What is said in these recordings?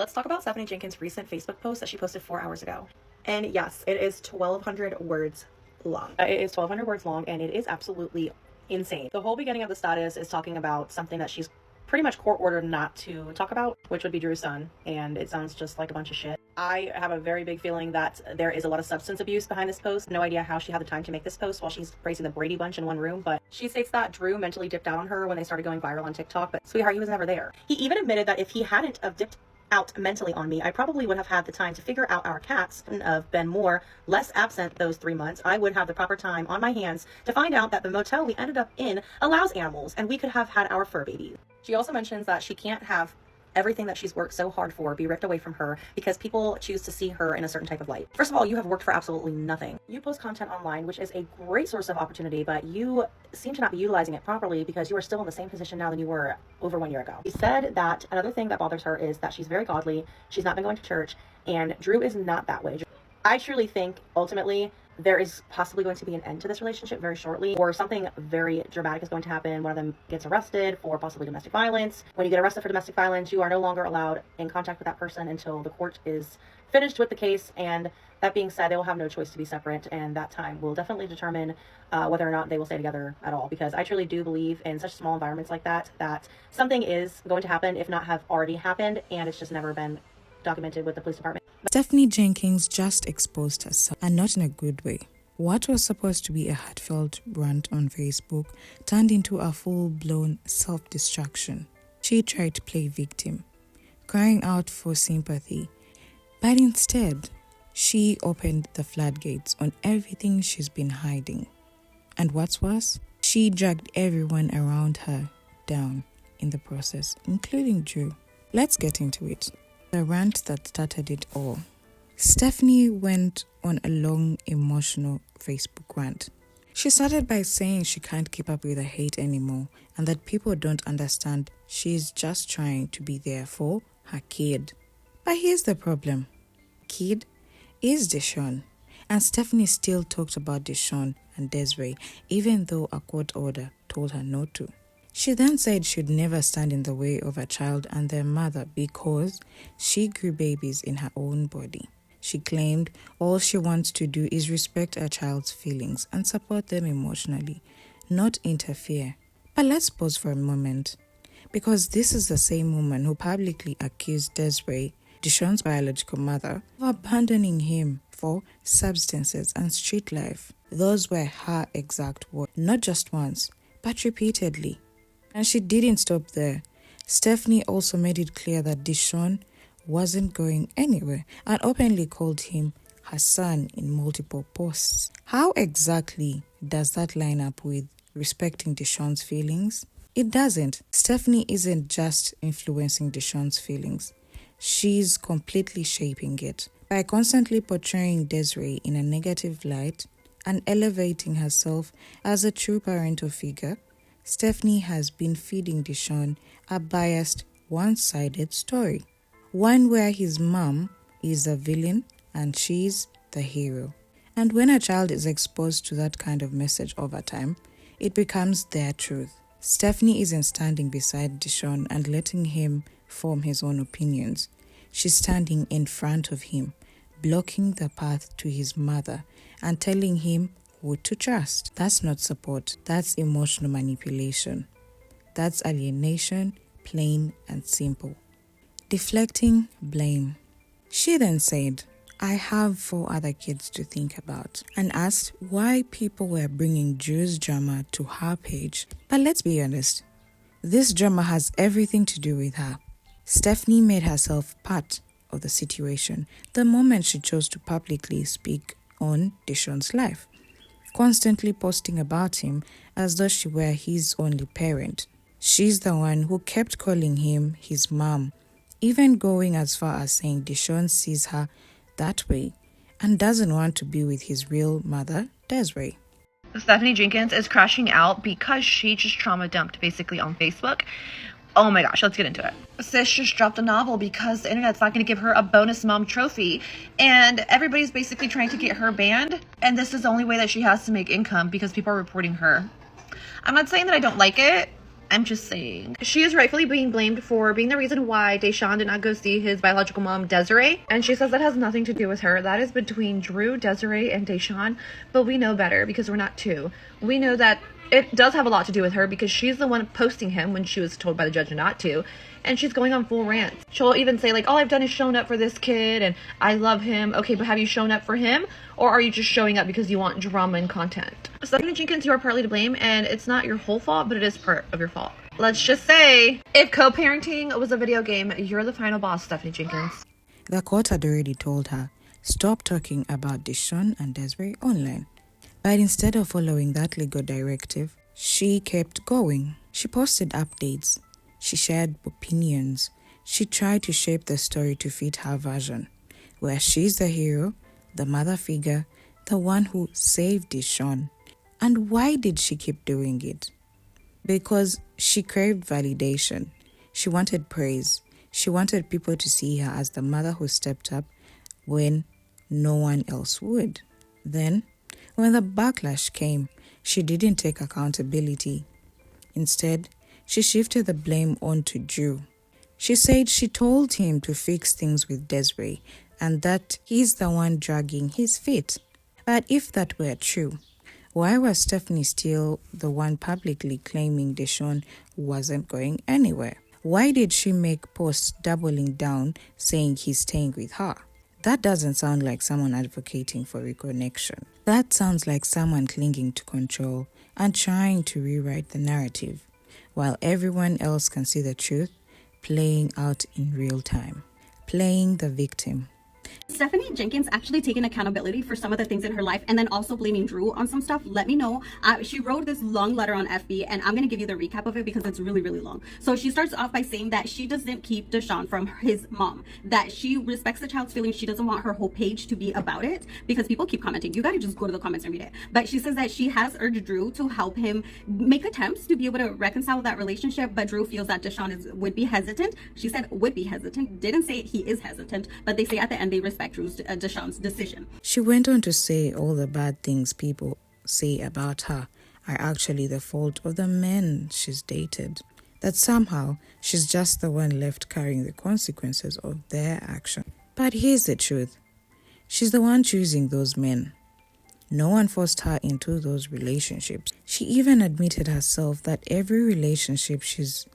Let's talk about Stephanie Jenkins' recent Facebook post that she posted 4 hours ago. And yes, it is 1,200 words long. It is 1,200 words long, and it is absolutely insane. The whole beginning of the status is talking about something that she's pretty much court ordered not to talk about, which would be Drew's son, and it sounds just like a bunch of shit. I have a very big feeling that there is a lot of substance abuse behind this post. No idea how she had the time to make this post while she's raising the Brady Bunch in one room, but she states that Drew mentally dipped out on her when they started going viral on TikTok, but sweetheart, he was never there. He even admitted that if he hadn't have dipped out mentally on me, I probably would have had the time to figure out our cats and have been less absent those 3 months. I would have the proper time on my hands to find out that the motel we ended up in allows animals and we could have had our fur baby. She also mentions that she can't have everything that she's worked so hard for be ripped away from her because people choose to see her in a certain type of light. First of all, you have worked for absolutely nothing. You post content online, which is a great source of opportunity, but you seem to not be utilizing it properly because you are still in the same position now than you were over 1 year ago. She said that another thing that bothers her is that she's very godly, she's not been going to church, and Drew is not that way. I truly think ultimately there is possibly going to be an end to this relationship very shortly, or something very dramatic is going to happen. One of them gets arrested for possibly domestic violence. When you get arrested for domestic violence, you are no longer allowed in contact with that person until the court is finished with the case. And that being said, they will have no choice to be separate, and that time will definitely determine whether or not they will stay together at all. Because I truly do believe in such small environments like that something is going to happen, if not have already happened, and it's just never been documented with the police department. Stephanie Jenkins just exposed herself, and not in a good way. What was supposed to be a heartfelt rant on Facebook turned into a full-blown self-destruction. She tried to play victim, crying out for sympathy, but instead, she opened the floodgates on everything she's been hiding. And what's worse, she dragged everyone around her down in the process, including Drew. Let's get into it. The rant that started it all. Stephanie went on a long, emotional Facebook rant. She started by saying she can't keep up with the hate anymore and that people don't understand she's just trying to be there for her kid. But here's the problem. Kid is Deshaun, and Stephanie still talked about Deshaun and Desiree even though a court order told her not to. She then said she'd never stand in the way of a child and their mother because she grew babies in her own body. She claimed all she wants to do is respect her child's feelings and support them emotionally, not interfere. But let's pause for a moment, because this is the same woman who publicly accused Desiree, Deshaun's biological mother, of abandoning him for substances and street life. Those were her exact words, not just once, but repeatedly. And she didn't stop there. Stephanie also made it clear that Deshaun wasn't going anywhere and openly called him her son in multiple posts. How exactly does that line up with respecting Deshaun's feelings? It doesn't. Stephanie isn't just influencing Deshaun's feelings. She's completely shaping it. By constantly portraying Desiree in a negative light and elevating herself as a true parental figure, Stephanie has been feeding Deshaun a biased, one-sided story. One where his mom is the villain and she's the hero. And when a child is exposed to that kind of message over time, it becomes their truth. Stephanie isn't standing beside Deshaun and letting him form his own opinions. She's standing in front of him, blocking the path to his mother and telling him who to trust. That's not support. That's emotional manipulation. That's alienation, plain and simple. Deflecting blame. She then said, I have 4 other kids to think about, and asked why people were bringing Drew's drama to her page. But let's be honest, this drama has everything to do with her. Stephanie made herself part of the situation the moment she chose to publicly speak on Deshaun's life, constantly posting about him as though she were his only parent. She's the one who kept calling him his mom, even going as far as saying Deshaun sees her that way and doesn't want to be with his real mother, Desiree. Stephanie Jenkins is crashing out because she just trauma dumped basically on Facebook. Oh my gosh, let's get into it. Sis just dropped a novel because the internet's not going to give her a bonus mom trophy. And everybody's basically trying to get her banned. And this is the only way that she has to make income because people are reporting her. I'm not saying that I don't like it. I'm just saying. She is rightfully being blamed for being the reason why Deshaun did not go see his biological mom, Desiree. And she says that has nothing to do with her. That is between Drew, Desiree, and Deshaun. But we know better because we're not two. We know that it does have a lot to do with her because she's the one posting him when she was told by the judge not to. And she's going on full rant. She'll even say, like, all I've done is shown up for this kid and I love him. Okay, but have you shown up for him? Or are you just showing up because you want drama and content? Stephanie Jenkins, you are partly to blame, and it's not your whole fault, but it is part of your fault. Let's just say, if co-parenting was a video game, you're the final boss, Stephanie Jenkins. The court had already told her, stop talking about Deshaun and Desiree online. But instead of following that legal directive, she kept going. She posted updates. She shared opinions. She tried to shape the story to fit her version, where she's the hero, the mother figure, the one who saved Deshaun. And why did she keep doing it? Because she craved validation. She wanted praise. She wanted people to see her as the mother who stepped up when no one else would. Then, when the backlash came, she didn't take accountability. Instead, she shifted the blame onto Drew. She said she told him to fix things with Desiree and that he's the one dragging his feet. But if that were true, why was Stephanie still the one publicly claiming Deshaun wasn't going anywhere? Why did she make posts doubling down saying he's staying with her? That doesn't sound like someone advocating for reconnection. That sounds like someone clinging to control and trying to rewrite the narrative, while everyone else can see the truth playing out in real time, playing the victim. Stephanie Jenkins actually taking accountability for some of the things in her life and then also blaming Drew on some stuff. Let me know. She wrote this long letter on FB and I'm going to give you the recap of it because it's really, really long. So she starts off by saying that she doesn't keep Deshaun from his mom, that she respects the child's feelings. She doesn't want her whole page to be about it because people keep commenting. You got to just go to the comments and read it. But she says that she has urged Drew to help him make attempts to be able to reconcile that relationship. But Drew feels that Deshaun would be hesitant. She said would be hesitant. Didn't say he is hesitant, but they say at the end they respect Deshaun's decision. She went on to say all the bad things people say about her are actually the fault of the men she's dated. That somehow she's just the one left carrying the consequences of their action. But here's the truth. She's the one choosing those men. No one forced her into those relationships. She even admitted herself that every relationship she's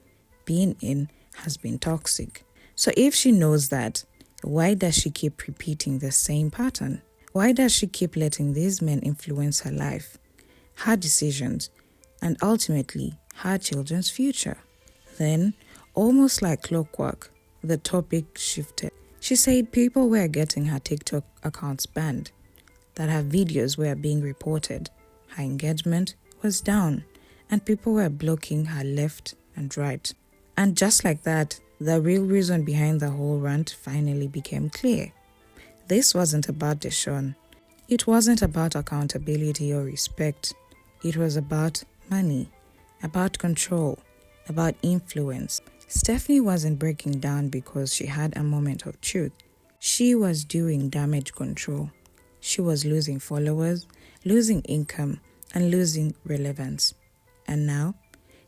been in has been toxic. So if she knows that, why does she keep repeating the same pattern? Why does she keep letting these men influence her life, her decisions, and ultimately her children's future? Then, almost like clockwork, the topic shifted. She said people were getting her TikTok accounts banned, that her videos were being reported, her engagement was down, and people were blocking her left and right. And just like that, the real reason behind the whole rant finally became clear. This wasn't about Deshaun. It wasn't about accountability or respect. It was about money, about control, about influence. Stephanie wasn't breaking down because she had a moment of truth. She was doing damage control. She was losing followers, losing income, and losing relevance. And now,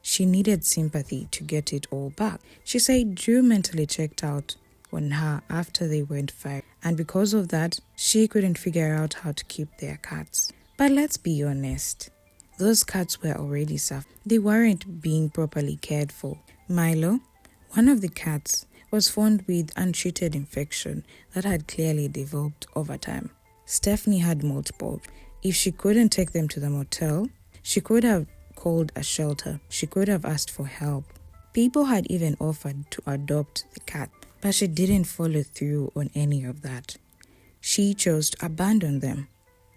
she needed sympathy to get it all back. She said Drew mentally checked out on her after they went viral, and because of that, she couldn't figure out how to keep their cats. But let's be honest, those cats were already suffering. They weren't being properly cared for. Milo, one of the cats, was found with untreated infection that had clearly developed over time. Stephanie had multiple. If she couldn't take them to the motel, she could have called a shelter. She could have asked for help. People had even offered to adopt the cat, but she didn't follow through on any of that. She chose to abandon them,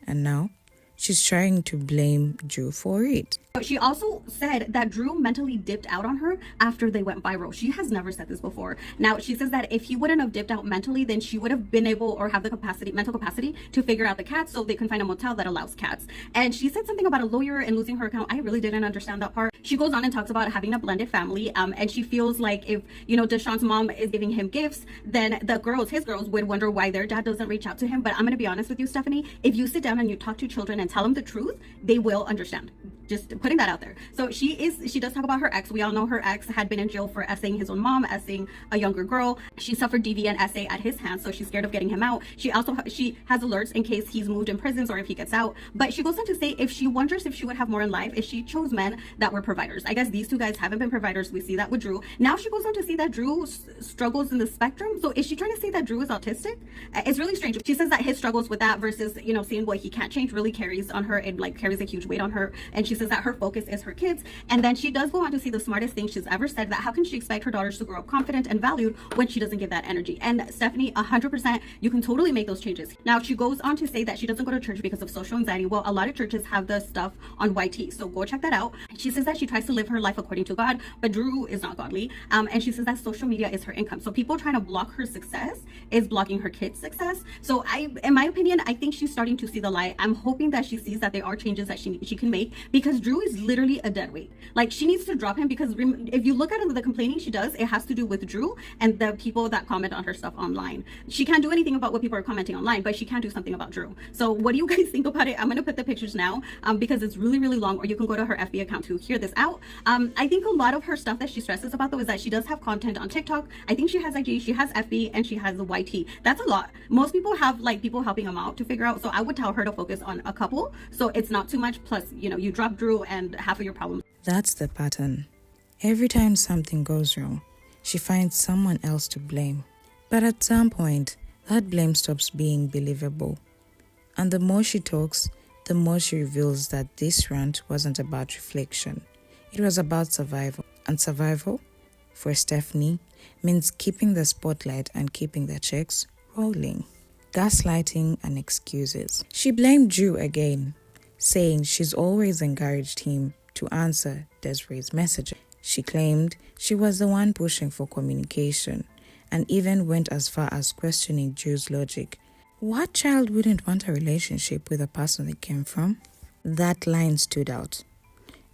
and now she's trying to blame Drew for it. She also said that Drew mentally dipped out on her after they went viral. She has never said this before. Now, she says that if he wouldn't have dipped out mentally, then she would have been able or have the mental capacity to figure out the cats so they can find a motel that allows cats. And she said something about a lawyer and losing her account. I really didn't understand that part. She goes on and talks about having a blended family. And she feels like if, Deshaun's mom is giving him gifts, then his girls would wonder why their dad doesn't reach out to him. But I'm going to be honest with you, Stephanie. If you sit down and you talk to children and tell them the truth, they will understand. Just putting that out there. So she does talk about her ex. We all know her ex had been in jail for essaying his own mom, essaying a younger girl. She suffered DV and essay at his hands, so she's scared of getting him out. She has alerts in case he's moved in prisons or if he gets out. But she goes on to say if she wonders if she would have more in life if she chose men that were providers. I guess these two guys haven't been providers. We see that with Drew. Now she goes on to say that Drew struggles in the spectrum. So is she trying to say that Drew is autistic? It's really strange. She says that his struggles with that versus, you know, seeing what he can't change really carries on her. It like carries a huge weight on her. And she says that her focus is her kids. And then she does go on to say the smartest thing she's ever said, that how can she expect her daughters to grow up confident and valued when she doesn't give that energy? And Stephanie, 100%, you can totally make those changes. Now she goes on to say that she doesn't go to church because of social anxiety. Well, a lot of churches have the stuff on YT, so go check that out. She says that she tries to live her life according to God, but Drew is not godly. And she says that social media is her income. So people trying to block her success is blocking her kids' success. So in my opinion, I think she's starting to see the light. I'm hoping that she sees that there are changes that she can make, because Drew is literally a dead weight. Like, she needs to drop him, because if you look at the complaining she does, it has to do with Drew and the people that comment on her stuff online. She can't do anything about what people are commenting online, but she can do something about Drew. So what do you guys think about it? I'm gonna put the pictures now because it's really, really long, or you can go to her FB account to hear this out. I think a lot of her stuff that she stresses about though is that she does have content on TikTok. I think she has IG, she has FB, and she has the YT. That's a lot. Most people have like people helping them out to figure out. So I would tell her to focus on a couple, so it's not too much. Plus, you know, you drop Drew and half of your problems. That's the pattern. Every time something goes wrong, she finds someone else to blame. But at some point, that blame stops being believable. And the more she talks, the more she reveals that this rant wasn't about reflection. It was about survival. And survival, for Stephanie, means keeping the spotlight and keeping the checks rolling. Gaslighting and excuses. She blamed Drew again, saying she's always encouraged him to answer Desiree's messages. She claimed she was the one pushing for communication, and even went as far as questioning Drew's logic. What child wouldn't want a relationship with a person they came from? That line stood out.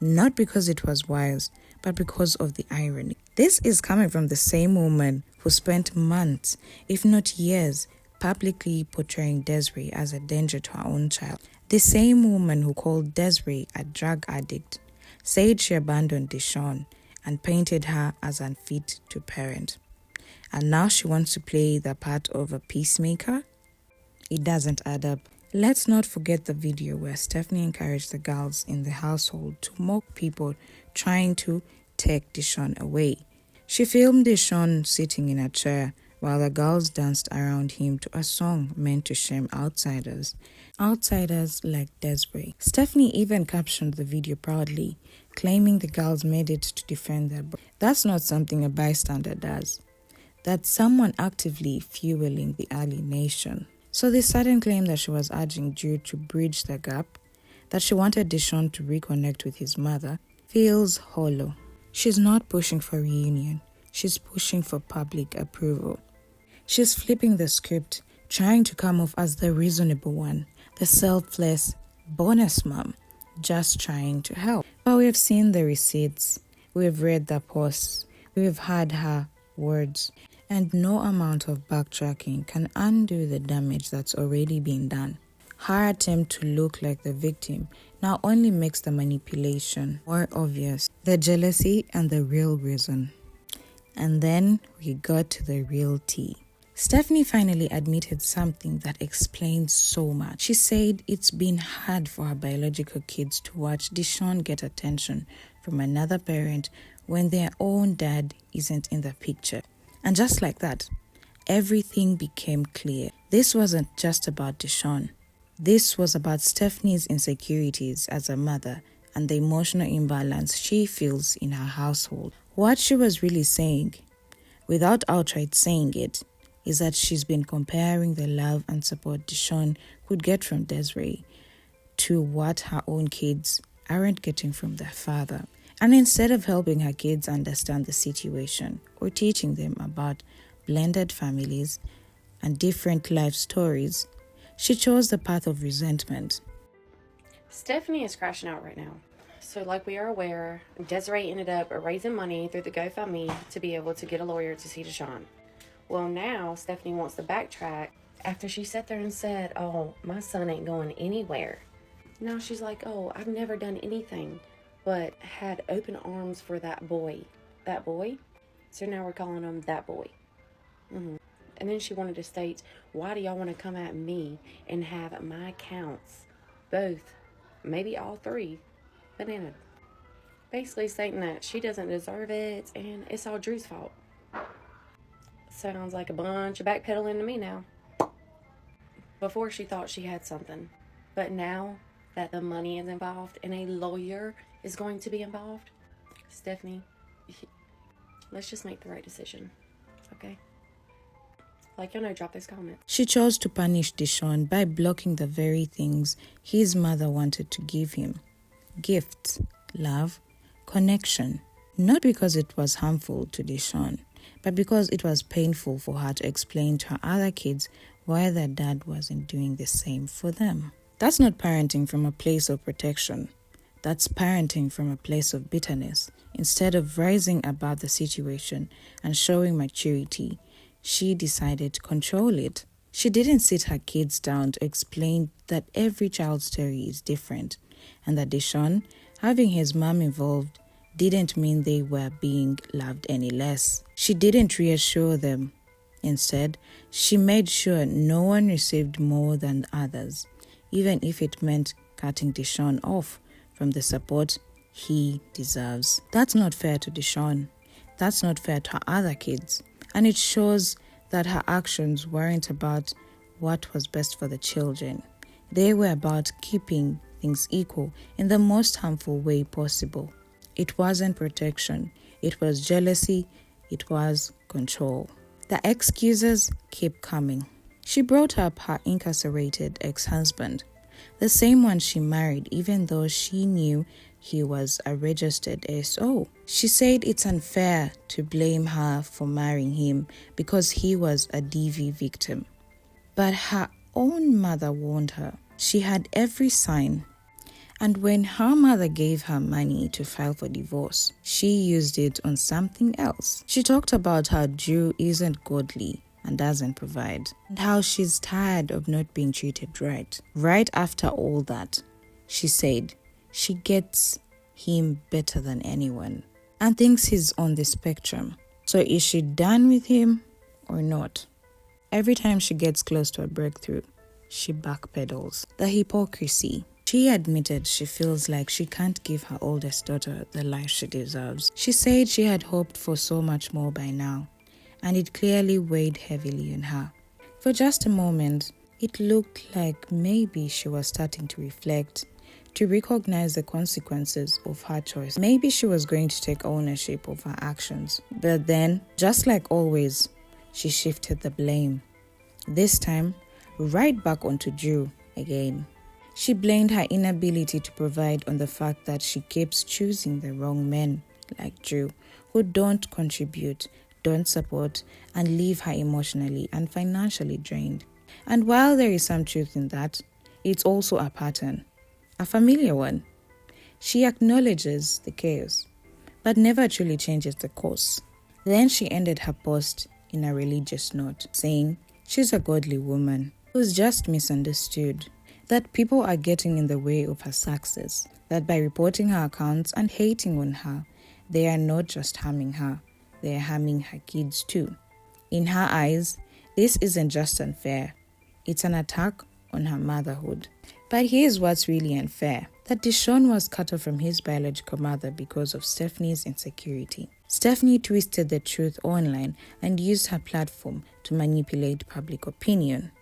Not because it was wise, but because of the irony. This is coming from the same woman who spent months, if not years, publicly portraying Desiree as a danger to her own child. The same woman who called Desiree a drug addict, said she abandoned Deshaun, and painted her as unfit to parent. And now she wants to play the part of a peacemaker? It doesn't add up. Let's not forget the video where Stephanie encouraged the girls in the household to mock people trying to take Deshaun away. She filmed Deshaun sitting in a chair while the girls danced around him to a song meant to shame outsiders. Outsiders like Desiree. Stephanie even captioned the video proudly, claiming the girls made it to defend their boy. That's not something a bystander does. That's someone actively fueling the alienation. So the sudden claim that she was urging Drew to bridge the gap, that she wanted Deshaun to reconnect with his mother, feels hollow. She's not pushing for reunion. She's pushing for public approval. She's flipping the script, trying to come off as the reasonable one, the selfless bonus mom, just trying to help. But we've seen the receipts, we've read the posts, we've heard her words, and no amount of backtracking can undo the damage that's already been done. Her attempt to look like the victim now only makes the manipulation more obvious, the jealousy and the real reason. And then we got to the real tea. Stephanie finally admitted something that explains so much. She said it's been hard for her biological kids to watch Deshaun get attention from another parent when their own dad isn't in the picture. And just like that, everything became clear. This wasn't just about Deshaun. This was about Stephanie's insecurities as a mother and the emotional imbalance she feels in her household. What she was really saying, without outright saying it, is that she's been comparing the love and support Deshaun could get from Desiree to what her own kids aren't getting from their father. And instead of helping her kids understand the situation or teaching them about blended families and different life stories, she chose the path of resentment. Stephanie is crashing out right now. So like we are aware, Desiree ended up raising money through the GoFundMe to be able to get a lawyer to see Deshaun. Well, now Stephanie wants to backtrack after she sat there and said, oh, my son ain't going anywhere. Now she's like, oh, I've never done anything but had open arms for that boy. That boy? So now we're calling him that boy. And then she wanted to state, why do y'all want to come at me and have my accounts, both, maybe all three, bananas? Basically stating that she doesn't deserve it and it's all Drew's fault. Sounds like a bunch of backpedaling to me now. Before she thought she had something, but now that the money is involved and a lawyer is going to be involved, Stephanie, let's just make the right decision, okay? Like, y'all know, drop this comment. She chose to punish Deshaun by blocking the very things his mother wanted to give him: gifts, love, connection. Not because it was harmful to Deshaun, but because it was painful for her to explain to her other kids why their dad wasn't doing the same for them. That's not parenting from a place of protection. That's parenting from a place of bitterness. Instead of rising above the situation and showing maturity, she decided to control it. She didn't sit her kids down to explain that every child's story is different, and that Deshaun, having his mom involved, didn't mean they were being loved any less. She didn't reassure them. Instead, she made sure no one received more than others, even if it meant cutting Deshaun off from the support he deserves. That's not fair to Deshaun. That's not fair to her other kids. And it shows that her actions weren't about what was best for the children. They were about keeping things equal in the most harmful way possible. It wasn't protection. It was jealousy. It was control. The excuses keep coming. She brought up her incarcerated ex-husband, the same one she married even though she knew he was a registered SO. She said it's unfair to blame her for marrying him because he was a DV victim. But her own mother warned her. She had every sign. And when her mother gave her money to file for divorce, she used it on something else. She talked about how Drew isn't godly and doesn't provide, and how she's tired of not being treated right. Right after all that, she said she gets him better than anyone and thinks he's on the spectrum. So is she done with him or not? Every time she gets close to a breakthrough, she backpedals. The hypocrisy. She admitted she feels like she can't give her oldest daughter the life she deserves. She said she had hoped for so much more by now, and it clearly weighed heavily on her. For just a moment, it looked like maybe she was starting to reflect, to recognize the consequences of her choice. Maybe she was going to take ownership of her actions. But then, just like always, she shifted the blame. This time, right back onto Drew again. She blamed her inability to provide on the fact that she keeps choosing the wrong men, like Drew, who don't contribute, don't support, and leave her emotionally and financially drained. And while there is some truth in that, it's also a pattern, a familiar one. She acknowledges the chaos, but never truly changes the course. Then she ended her post in a religious note, saying she's a godly woman who's just misunderstood, that people are getting in the way of her success, that by reporting her accounts and hating on her, they are not just harming her, they are harming her kids too. In her eyes, this isn't just unfair, it's an attack on her motherhood. But here's what's really unfair, that Deshaun was cut off from his biological mother because of Stephanie's insecurity. Stephanie twisted the truth online and used her platform to manipulate public opinion.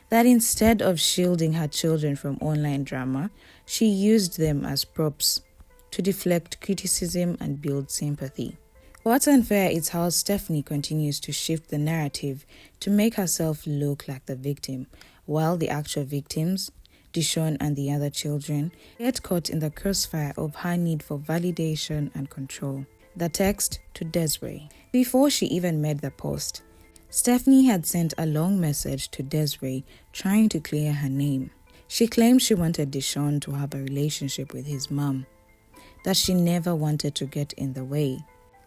That instead of shielding her children from online drama, she used them as props to deflect criticism and build sympathy. What's unfair is how Stephanie continues to shift the narrative to make herself look like the victim, while the actual victims, Deshaun and the other children, get caught in the crossfire of her need for validation and control. The text to Desiree. Before she even made the post, Stephanie had sent a long message to Desiree trying to clear her name. She claimed she wanted Deshaun to have a relationship with his mom, that she never wanted to get in the way,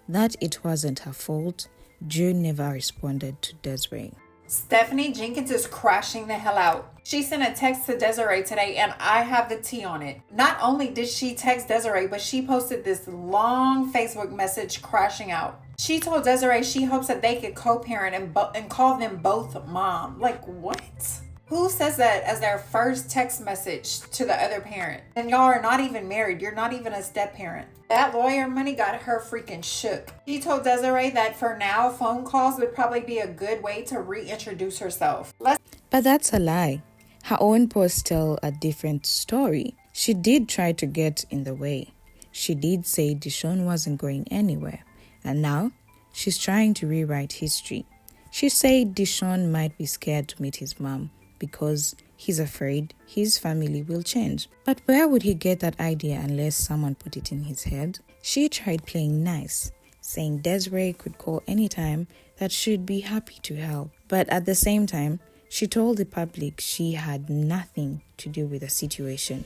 that it wasn't her fault. Drew never responded to Desiree. Stephanie Jenkins is crashing the hell out. She sent a text to Desiree today, and I have the tea on it. Not only did she text Desiree, but she posted this long Facebook message crashing out. She told Desiree she hopes that they could co-parent and call them both mom. Like, what? Who says that as their first text message to the other parent? And y'all are not even married. You're not even a step parent. That lawyer money got her freaking shook. She told Desiree that for now, phone calls would probably be a good way to reintroduce herself. But that's a lie. Her own posts tell a different story. She did try to get in the way. She did say Deshaun wasn't going anywhere. And now, she's trying to rewrite history. She said Deshaun might be scared to meet his mom because he's afraid his family will change. But where would he get that idea unless someone put it in his head? She tried playing nice, saying Desiree could call anytime, that she'd be happy to help. But at the same time, she told the public she had nothing to do with the situation.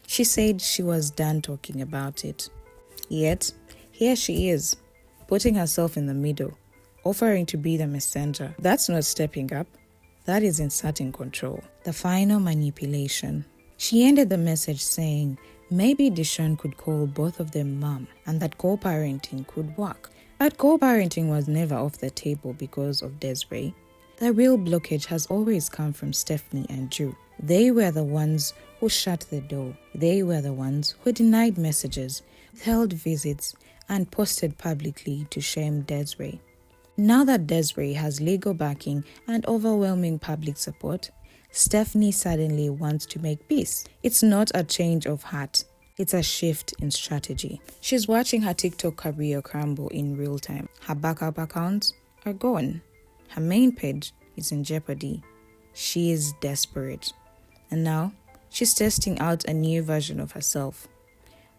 She said she was done talking about it. Yet, here she is, putting herself in the middle, offering to be the messenger. That's not stepping up. That is inserting control. The final manipulation. She ended the message saying maybe Deshaun could call both of them mom and that co-parenting could work. But co-parenting was never off the table because of Desiree. The real blockage has always come from Stephanie and Drew. They were the ones who shut the door. They were the ones who denied messages, held visits, and posted publicly to shame Desiree. Now that Desiree has legal backing and overwhelming public support, Stephanie suddenly wants to make peace. It's not a change of heart. It's a shift in strategy. She's watching her TikTok career crumble in real time. Her backup accounts are gone. Her main page is in jeopardy. She is desperate. And now, she's testing out a new version of herself.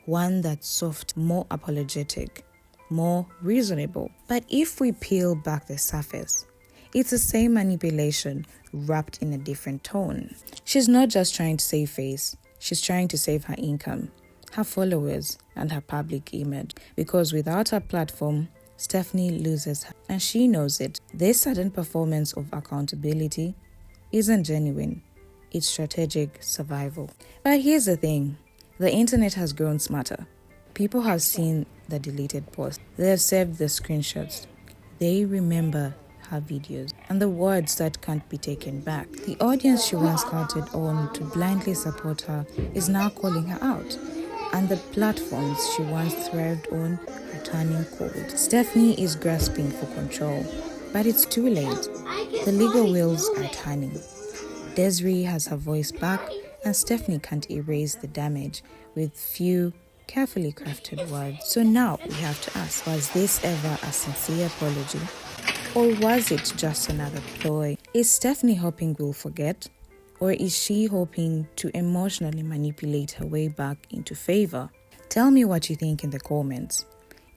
One that's soft, more apologetic, more reasonable. But if we peel back the surface, it's the same manipulation wrapped in a different tone. She's not just trying to save face, she's trying to save her income, her followers, and her public image. Because without her platform, Stephanie loses her, and she knows it. This sudden performance of accountability isn't genuine, it's strategic survival. But here's the thing, the internet has grown smarter. People have seen the deleted posts. They have saved the screenshots. They remember her videos and the words that can't be taken back. The audience she once counted on to blindly support her is now calling her out. And the platforms she once thrived on are turning cold. Stephanie is grasping for control, but it's too late. The legal wheels are turning. Desiree has her voice back, and Stephanie can't erase the damage with few carefully crafted words. So now we have to ask, was this ever a sincere apology? Or was it just another ploy? Is Stephanie hoping we'll forget? Or is she hoping to emotionally manipulate her way back into favor? Tell me what you think in the comments.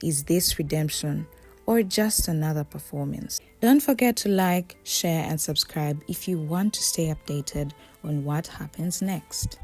Is this redemption or just another performance? Don't forget to like, share, and subscribe if you want to stay updated on what happens next.